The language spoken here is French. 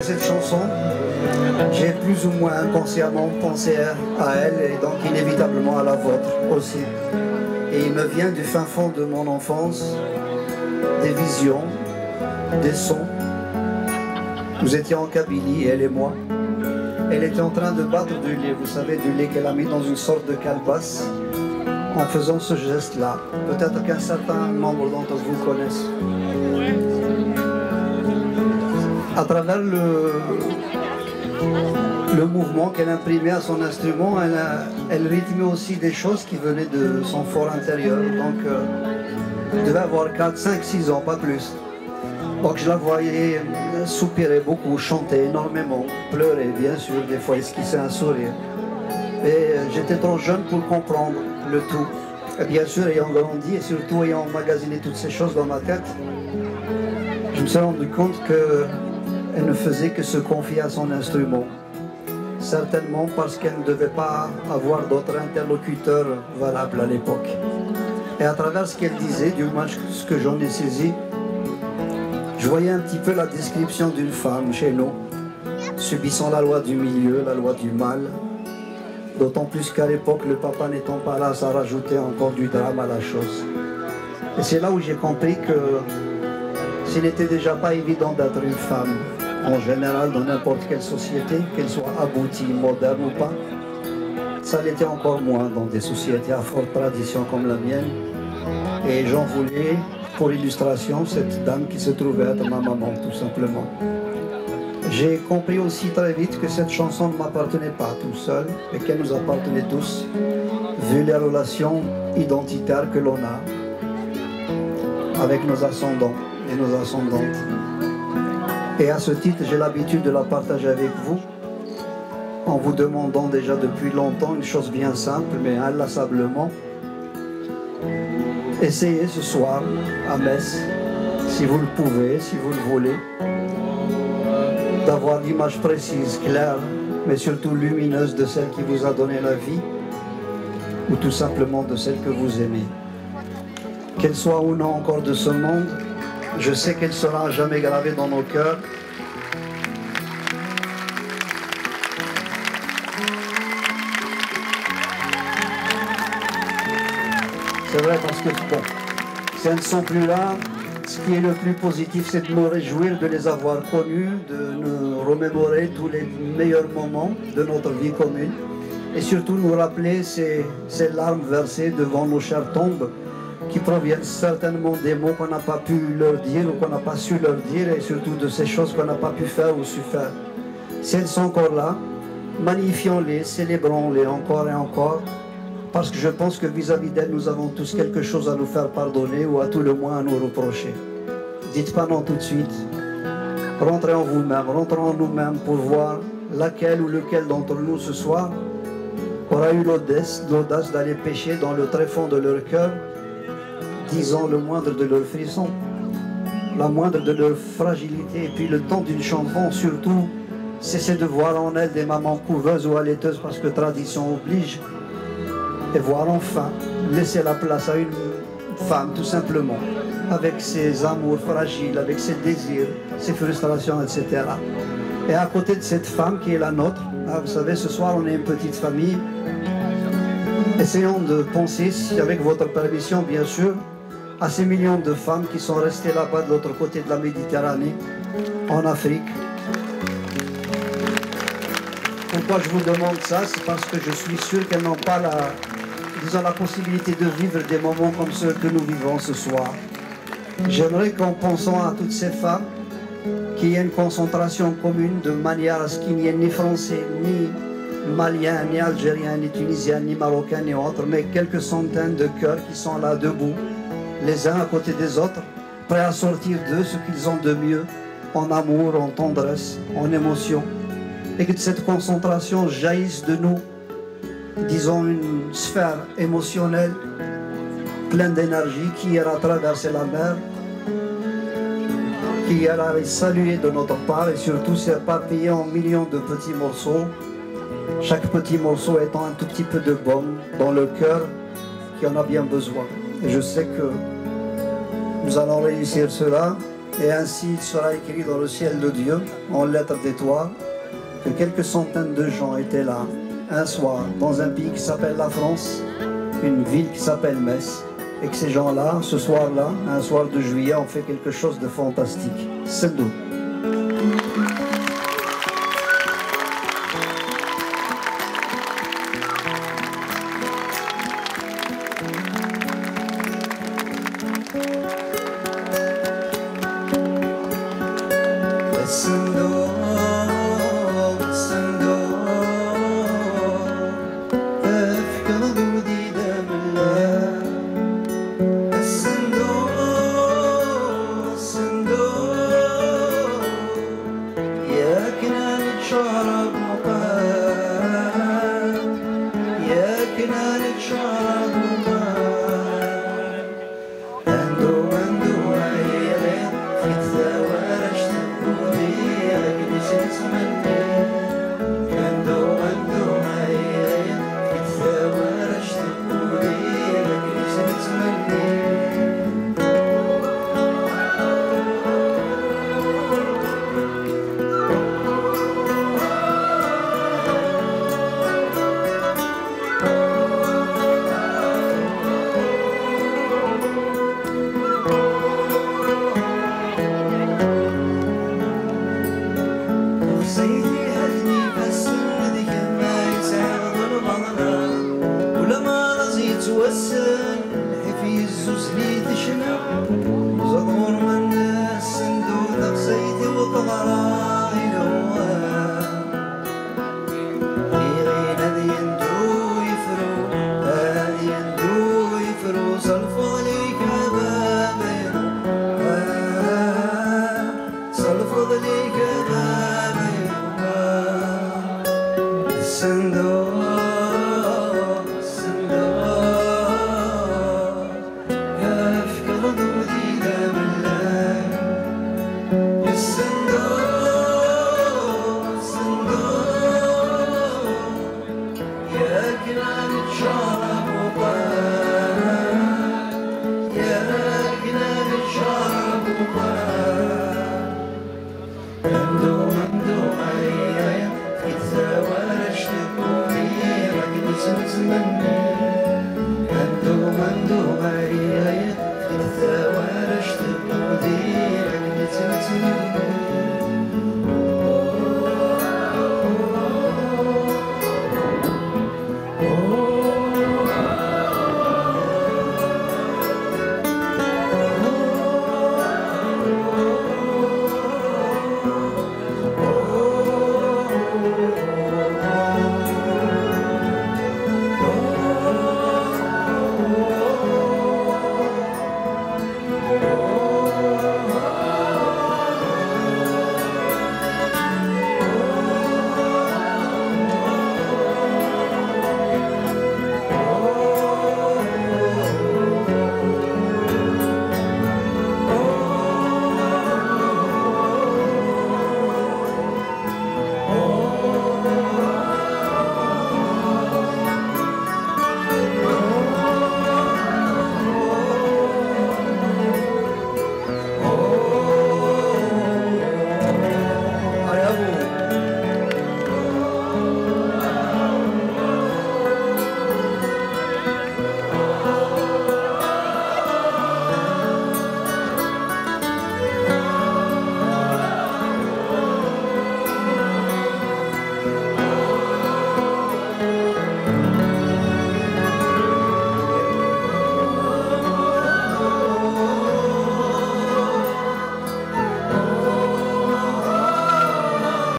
Cette chanson, j'ai plus ou moins inconsciemment pensé à elle et donc inévitablement à la vôtre aussi. Et il me vient du fin fond de mon enfance, des visions, des sons. Nous étions en Kabylie, elle et moi. Elle était en train de battre du lait, vous savez, du lait qu'elle a mis dans une sorte de calebasse en faisant ce geste-là. Peut-être qu'un certain nombre d'entre vous connaissent. À travers le mouvement qu'elle imprimait à son instrument, elle rythmait aussi des choses qui venaient de son fort intérieur. Donc, elle devait avoir 4, 5, 6 ans, pas plus. Donc je la voyais soupirer beaucoup, chanter énormément, pleurer bien sûr, des fois esquisser un sourire. Et j'étais trop jeune pour comprendre le tout. Et bien sûr, ayant grandi et surtout ayant emmagasiné toutes ces choses dans ma tête, je me suis rendu compte qu'elle ne faisait que se confier à son instrument. Certainement parce qu'elle ne devait pas avoir d'autres interlocuteurs valables à l'époque. Et à travers ce qu'elle disait, du moins ce que j'en ai saisi, je voyais un petit peu la description d'une femme chez nous, subissant la loi du milieu, la loi du mal. D'autant plus qu'à l'époque, le papa n'étant pas là, ça rajoutait encore du drame à la chose. Et c'est là où j'ai compris que s'il n'était déjà pas évident d'être une femme, en général dans n'importe quelle société, qu'elle soit aboutie, moderne ou pas, ça l'était encore moins dans des sociétés à forte tradition comme la mienne. Et j'en voulais, pour illustration, cette dame qui se trouvait être ma maman, tout simplement. J'ai compris aussi très vite que cette chanson ne m'appartenait pas tout seul, et qu'elle nous appartenait tous, vu les relations identitaires que l'on a avec nos ascendants et nos ascendantes. Et à ce titre, j'ai l'habitude de la partager avec vous, en vous demandant déjà depuis longtemps une chose bien simple, mais inlassablement. Essayez ce soir, à Metz, si vous le pouvez, si vous le voulez, d'avoir l'image précise, claire, mais surtout lumineuse de celle qui vous a donné la vie, ou tout simplement de celle que vous aimez. Qu'elle soit ou non encore de ce monde, je sais qu'elle sera à jamais gravée dans nos cœurs. C'est vrai parce que, bon, si elles ne sont plus là, ce qui est le plus positif, c'est de nous réjouir de les avoir connues, de nous remémorer tous les meilleurs moments de notre vie commune et surtout nous rappeler ces larmes versées devant nos chères tombes qui proviennent certainement des mots qu'on n'a pas pu leur dire ou qu'on n'a pas su leur dire et surtout de ces choses qu'on n'a pas pu faire ou su faire. Si elles sont encore là, magnifions-les, célébrons-les encore et encore, parce que je pense que vis-à-vis d'elles, nous avons tous quelque chose à nous faire pardonner ou à tout le moins à nous reprocher. Dites pas non tout de suite. Rentrez en vous-même, rentrez en nous-mêmes pour voir laquelle ou lequel d'entre nous ce soir aura eu l'audace d'aller pêcher dans le tréfonds de leur cœur, disant le moindre de leurs frissons, la moindre de leur fragilité, et puis le temps d'une chanson, surtout, cessez de voir en elles des mamans couveuses ou allaiteuses parce que tradition oblige, et voir enfin laisser la place à une femme, tout simplement, avec ses amours fragiles, avec ses désirs, ses frustrations, etc. Et à côté de cette femme qui est la nôtre, vous savez, ce soir on est une petite famille, essayons de penser, avec votre permission bien sûr, à ces millions de femmes qui sont restées là-bas de l'autre côté de la Méditerranée, en Afrique. Pourquoi je vous demande ça? C'est parce que je suis sûr qu'elles n'ont pas la possibilité de vivre des moments comme ceux que nous vivons ce soir. J'aimerais qu'en pensant à toutes ces femmes, qu'il y ait une concentration commune de manière à ce qu'il n'y ait ni Français, ni Maliens, ni Algériens, ni Tunisiens, ni Marocains, ni autres, mais quelques centaines de cœurs qui sont là debout, les uns à côté des autres, prêts à sortir d'eux ce qu'ils ont de mieux, en amour, en tendresse, en émotion, et que de cette concentration jaillisse de nous, disons, une sphère émotionnelle pleine d'énergie qui ira traverser la mer, qui ira les saluer de notre part et surtout s'éparpiller en millions de petits morceaux, chaque petit morceau étant un tout petit peu de baume dans le cœur qui en a bien besoin. Et je sais que nous allons réussir cela Et ainsi il sera écrit dans le ciel de Dieu, en lettres d'étoiles, que quelques centaines de gens étaient là, un soir, dans un pays qui s'appelle la France, une ville qui s'appelle Metz, et que ces gens-là, ce soir-là, un soir de juillet, ont fait quelque chose de fantastique. C'est nous. Mando Maria, Ita Warashtu Mudira, Ita